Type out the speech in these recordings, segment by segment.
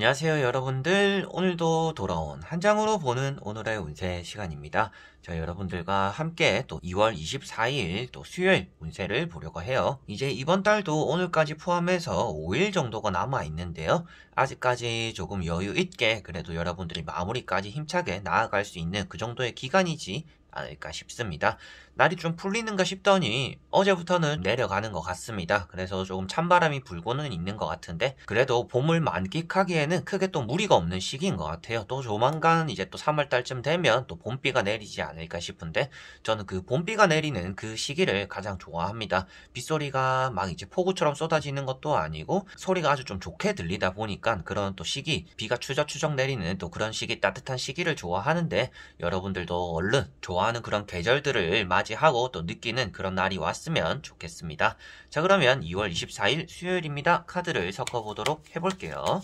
안녕하세요 여러분들. 오늘도 돌아온 한 장으로 보는 오늘의 운세 시간입니다. 저 여러분들과 함께 또 2월 24일 또 수요일 운세를 보려고 해요. 이제 이번 달도 오늘까지 포함해서 5일 정도가 남아 있는데요. 아직까지 조금 여유 있게 그래도 여러분들이 마무리까지 힘차게 나아갈 수 있는 그 정도의 기간이지 않을까 싶습니다. 날이 좀 풀리는가 싶더니 어제부터는 내려가는 것 같습니다. 그래서 조금 찬바람이 불고는 있는 것 같은데 그래도 봄을 만끽하기에는 크게 또 무리가 없는 시기인 것 같아요. 또 조만간 이제 또 3월달쯤 되면 또 봄비가 내리지 않을까 싶은데 저는 그 봄비가 내리는 그 시기를 가장 좋아합니다. 빗소리가 막 이제 폭우처럼 쏟아지는 것도 아니고 소리가 아주 좀 좋게 들리다 보니까 그런 또 시기, 비가 추적추적 내리는 또 그런 시기, 따뜻한 시기를 좋아하는데 여러분들도 얼른 좋아하는 그런 계절들을 맞이하고 또 느끼는 그런 날이 왔으면 좋겠습니다. 자, 그러면 2월 24일 수요일입니다. 카드를 섞어보도록 해볼게요.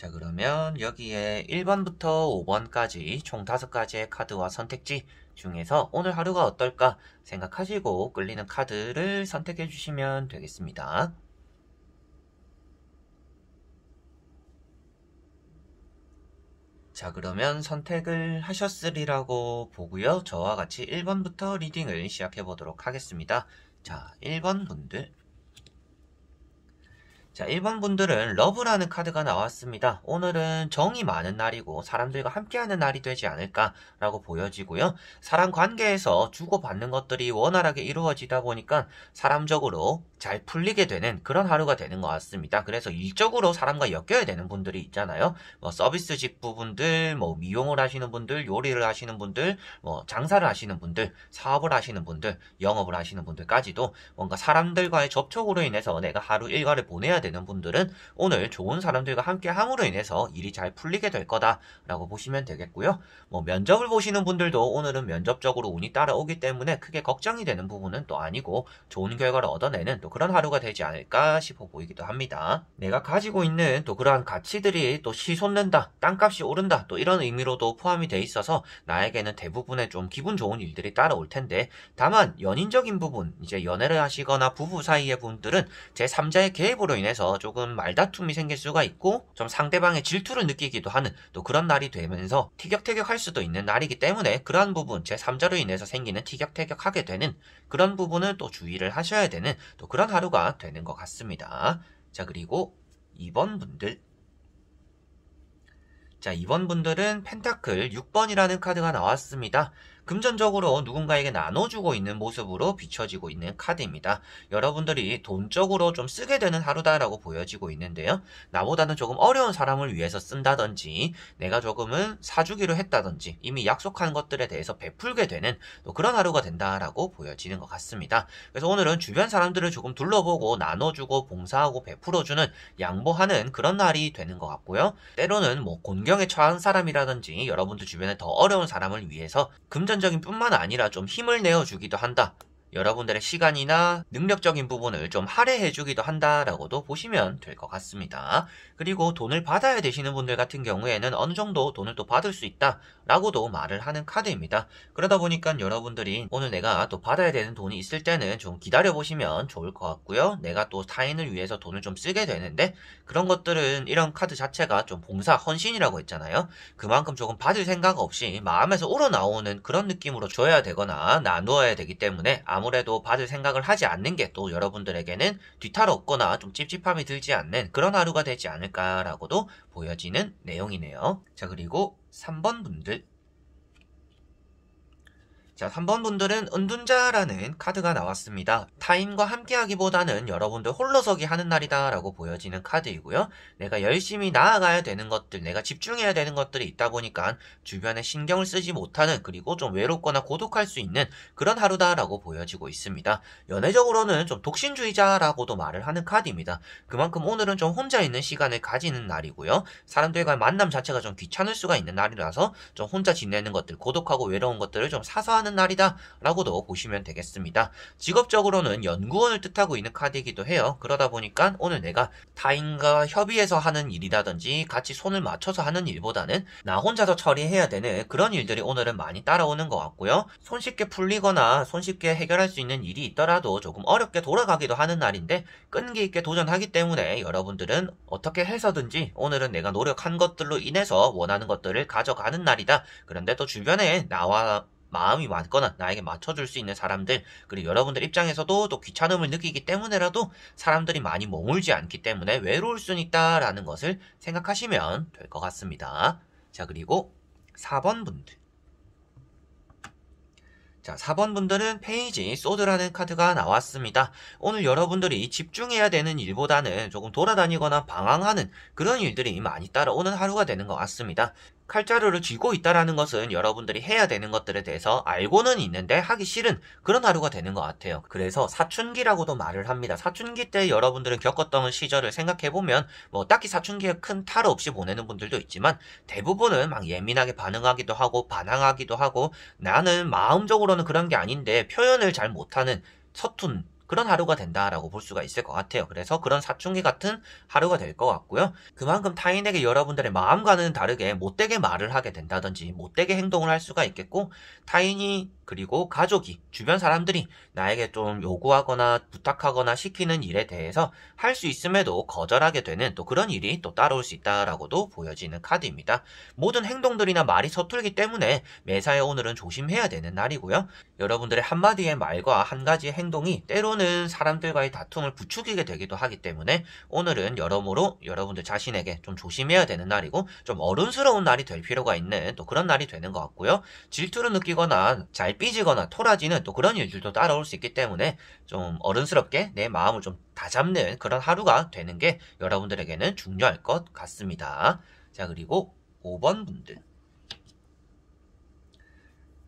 자, 그러면 여기에 1번부터 5번까지 총 5가지의 카드와 선택지 중에서 오늘 하루가 어떨까 생각하시고 끌리는 카드를 선택해 주시면 되겠습니다. 자, 그러면 선택을 하셨으리라고 보고요. 저와 같이 1번부터 리딩을 시작해 보도록 하겠습니다. 자, 1번 분들. 자, 1번 분들은 러브라는 카드가 나왔습니다. 오늘은 정이 많은 날이고 사람들과 함께하는 날이 되지 않을까라고 보여지고요. 사람 관계에서 주고받는 것들이 원활하게 이루어지다 보니까 사람적으로 잘 풀리게 되는 그런 하루가 되는 것 같습니다. 그래서 일적으로 사람과 엮여야 되는 분들이 있잖아요. 뭐 서비스 직부분들, 뭐 미용을 하시는 분들, 요리를 하시는 분들, 뭐 장사를 하시는 분들, 사업을 하시는 분들, 영업을 하시는 분들까지도 뭔가 사람들과의 접촉으로 인해서 내가 하루 일과를 보내야 되는 분들은 오늘 좋은 사람들과 함께 함으로 인해서 일이 잘 풀리게 될 거다라고 보시면 되겠고요. 뭐 면접을 보시는 분들도 오늘은 면접적으로 운이 따라오기 때문에 크게 걱정이 되는 부분은 또 아니고 좋은 결과를 얻어내는 또 그런 하루가 되지 않을까 싶어 보이기도 합니다. 내가 가지고 있는 또 그러한 가치들이 또 치솟는다, 땅값이 오른다 또 이런 의미로도 포함이 돼 있어서 나에게는 대부분의 좀 기분 좋은 일들이 따라올 텐데 다만 연인적인 부분, 이제 연애를 하시거나 부부 사이의 분들은 제3자의 개입으로 인해서 조금 말다툼이 생길 수가 있고 좀 상대방의 질투를 느끼기도 하는 또 그런 날이 되면서 티격태격할 수도 있는 날이기 때문에 그러한 부분, 제3자로 인해서 생기는 티격태격하게 되는 그런 부분을 또 주의를 하셔야 되는 또 그런 하루가 되는 것 같습니다. 자, 그리고 2번 분들. 자, 2번 분들은 펜타클 6번이라는 카드가 나왔습니다. 금전적으로 누군가에게 나눠주고 있는 모습으로 비춰지고 있는 카드입니다. 여러분들이 돈적으로 좀 쓰게 되는 하루다라고 보여지고 있는데요. 나보다는 조금 어려운 사람을 위해서 쓴다든지 내가 조금은 사주기로 했다든지 이미 약속한 것들에 대해서 베풀게 되는 또 그런 하루가 된다라고 보여지는 것 같습니다. 그래서 오늘은 주변 사람들을 조금 둘러보고 나눠주고 봉사하고 베풀어주는 양보하는 그런 날이 되는 것 같고요. 때로는 뭐 곤경에 처한 사람이라든지 여러분들 주변에 더 어려운 사람을 위해서 금전적인 뿐만 아니라 좀 힘을 내어주기도 한다. 여러분들의 시간이나 능력적인 부분을 좀 할애해주기도 한다라고도 보시면 될 것 같습니다. 그리고 돈을 받아야 되시는 분들 같은 경우에는 어느 정도 돈을 또 받을 수 있다라고도 말을 하는 카드입니다. 그러다 보니까 여러분들이 오늘 내가 또 받아야 되는 돈이 있을 때는 좀 기다려보시면 좋을 것 같고요. 내가 또 타인을 위해서 돈을 좀 쓰게 되는데 그런 것들은 이런 카드 자체가 좀 봉사, 헌신이라고 했잖아요. 그만큼 조금 받을 생각 없이 마음에서 우러나오는 그런 느낌으로 줘야 되거나 나누어야 되기 때문에 아무래도 받을 생각을 하지 않는 게 또 여러분들에게는 뒤탈없거나 좀 찝찝함이 들지 않는 그런 하루가 되지 않을까라고도 보여지는 내용이네요. 자, 그리고 3번 분들. 자, 3번 분들은 은둔자라는 카드가 나왔습니다. 타인과 함께하기보다는 여러분들 홀로서기 하는 날이다 라고 보여지는 카드이고요. 내가 열심히 나아가야 되는 것들, 내가 집중해야 되는 것들이 있다 보니까 주변에 신경을 쓰지 못하는, 그리고 좀 외롭거나 고독할 수 있는 그런 하루다 라고 보여지고 있습니다. 연애적으로는 좀 독신주의자라고도 말을 하는 카드입니다. 그만큼 오늘은 좀 혼자 있는 시간을 가지는 날이고요. 사람들과의 만남 자체가 좀 귀찮을 수가 있는 날이라서 좀 혼자 지내는 것들, 고독하고 외로운 것들을 좀 사서 하는 날이다 라고도 보시면 되겠습니다. 직업적으로는 연구원을 뜻하고 있는 카드이기도 해요. 그러다 보니까 오늘 내가 타인과 협의해서 하는 일이라든지 같이 손을 맞춰서 하는 일보다는 나 혼자서 처리해야 되는 그런 일들이 오늘은 많이 따라오는 것 같고요. 손쉽게 풀리거나 손쉽게 해결할 수 있는 일이 있더라도 조금 어렵게 돌아가기도 하는 날인데 끈기 있게 도전하기 때문에 여러분들은 어떻게 해서든지 오늘은 내가 노력한 것들로 인해서 원하는 것들을 가져가는 날이다. 그런데 또 주변에 나와 마음이 맞거나 나에게 맞춰줄 수 있는 사람들, 그리고 여러분들 입장에서도 또 귀찮음을 느끼기 때문에라도 사람들이 많이 머물지 않기 때문에 외로울 수는 있다라는 것을 생각하시면 될 것 같습니다. 자, 그리고 4번 분들. 자, 4번 분들은 페이지 소드라는 카드가 나왔습니다. 오늘 여러분들이 집중해야 되는 일보다는 조금 돌아다니거나 방황하는 그런 일들이 많이 따라오는 하루가 되는 것 같습니다. 칼자루를 쥐고 있다라는 것은 여러분들이 해야 되는 것들에 대해서 알고는 있는데 하기 싫은 그런 하루가 되는 것 같아요. 그래서 사춘기라고도 말을 합니다. 사춘기 때 여러분들은 겪었던 시절을 생각해보면 뭐 딱히 사춘기에 큰 탈 없이 보내는 분들도 있지만 대부분은 막 예민하게 반응하기도 하고 반항하기도 하고 나는 마음적으로는 그런 게 아닌데 표현을 잘 못하는 서툰 그런 하루가 된다라고 볼 수가 있을 것 같아요. 그래서 그런 사춘기 같은 하루가 될 것 같고요. 그만큼 타인에게 여러분들의 마음과는 다르게 못되게 말을 하게 된다든지 못되게 행동을 할 수가 있겠고, 타인이 그리고 가족이, 주변 사람들이 나에게 좀 요구하거나 부탁하거나 시키는 일에 대해서 할 수 있음에도 거절하게 되는 또 그런 일이 또 따라올 수 있다라고도 보여지는 카드입니다. 모든 행동들이나 말이 서툴기 때문에 매사에 오늘은 조심해야 되는 날이고요. 여러분들의 한마디의 말과 한 가지의 행동이 때로는 사람들과의 다툼을 부추기게 되기도 하기 때문에 오늘은 여러모로 여러분들 자신에게 좀 조심해야 되는 날이고 좀 어른스러운 날이 될 필요가 있는 또 그런 날이 되는 것 같고요. 질투를 느끼거나 잘 삐지거나 토라지는 또 그런 일들도 따라올 수 있기 때문에 좀 어른스럽게 내 마음을 좀 다잡는 그런 하루가 되는 게 여러분들에게는 중요할 것 같습니다. 자, 그리고 5번 분들.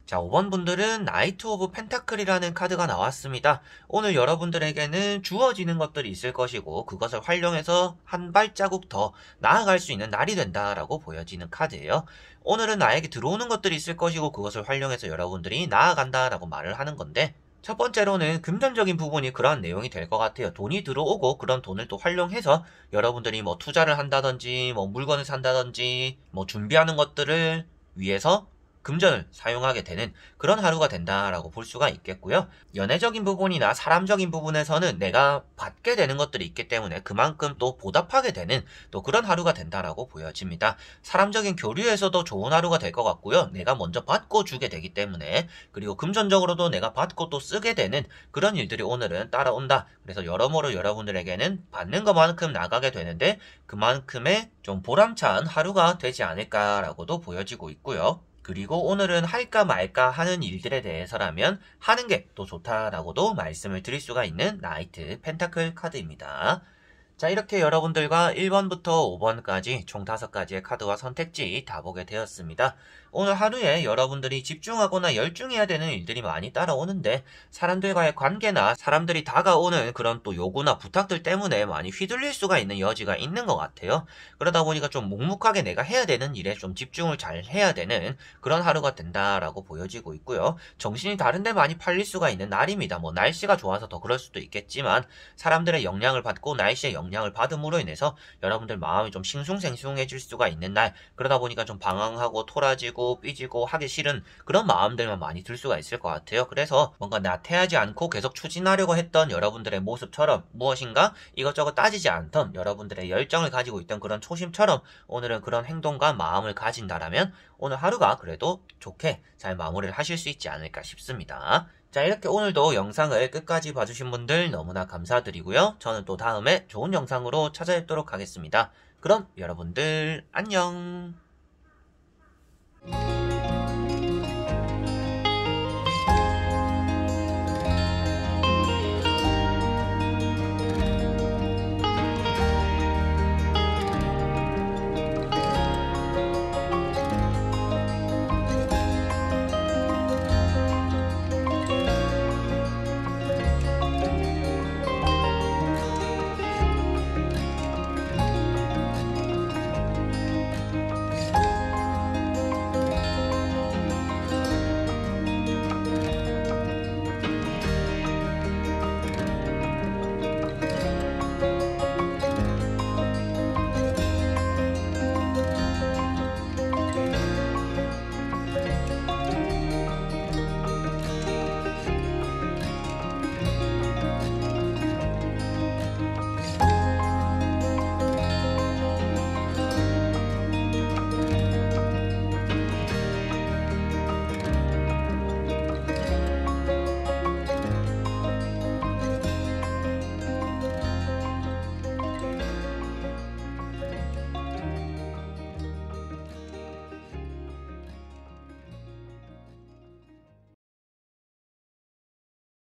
자, 5번 분들은 나이트 오브 펜타클이라는 카드가 나왔습니다. 오늘 여러분들에게는 주어지는 것들이 있을 것이고 그것을 활용해서 한 발자국 더 나아갈 수 있는 날이 된다라고 보여지는 카드예요. 오늘은 나에게 들어오는 것들이 있을 것이고 그것을 활용해서 여러분들이 나아간다라고 말을 하는 건데, 첫 번째로는 금전적인 부분이 그러한 내용이 될 것 같아요. 돈이 들어오고 그런 돈을 또 활용해서 여러분들이 뭐 투자를 한다든지 뭐 물건을 산다든지 뭐 준비하는 것들을 위해서 금전을 사용하게 되는 그런 하루가 된다라고 볼 수가 있겠고요. 연애적인 부분이나 사람적인 부분에서는 내가 받게 되는 것들이 있기 때문에 그만큼 또 보답하게 되는 또 그런 하루가 된다라고 보여집니다. 사람적인 교류에서도 좋은 하루가 될 것 같고요. 내가 먼저 받고 주게 되기 때문에, 그리고 금전적으로도 내가 받고 또 쓰게 되는 그런 일들이 오늘은 따라온다. 그래서 여러모로 여러분들에게는 받는 것만큼 나가게 되는데 그만큼의 좀 보람찬 하루가 되지 않을까라고도 보여지고 있고요. 그리고 오늘은 할까 말까 하는 일들에 대해서라면 하는 게 또 좋다라고도 말씀을 드릴 수가 있는 나이트 펜타클 카드입니다. 자, 이렇게 여러분들과 1번부터 5번까지 총 5가지의 카드와 선택지 다 보게 되었습니다. 오늘 하루에 여러분들이 집중하거나 열중해야 되는 일들이 많이 따라오는데 사람들과의 관계나 사람들이 다가오는 그런 또 요구나 부탁들 때문에 많이 휘둘릴 수가 있는 여지가 있는 것 같아요. 그러다 보니까 좀 묵묵하게 내가 해야 되는 일에 좀 집중을 잘 해야 되는 그런 하루가 된다라고 보여지고 있고요. 정신이 다른 데 많이 팔릴 수가 있는 날입니다. 뭐 날씨가 좋아서 더 그럴 수도 있겠지만 사람들의 영향을 받고 날씨의 영향을 받음으로 인해서 여러분들 마음이 좀 싱숭생숭해질 수가 있는 날, 그러다 보니까 좀 방황하고 토라지고 삐지고 하기 싫은 그런 마음들만 많이 들 수가 있을 것 같아요. 그래서 뭔가 나태하지 않고 계속 추진하려고 했던 여러분들의 모습처럼 무엇인가 이것저것 따지지 않던 여러분들의 열정을 가지고 있던 그런 초심처럼 오늘은 그런 행동과 마음을 가진다라면 오늘 하루가 그래도 좋게 잘 마무리를 하실 수 있지 않을까 싶습니다. 자, 이렇게 오늘도 영상을 끝까지 봐주신 분들 너무나 감사드리고요. 저는 또 다음에 좋은 영상으로 찾아뵙도록 하겠습니다. 그럼 여러분들 안녕.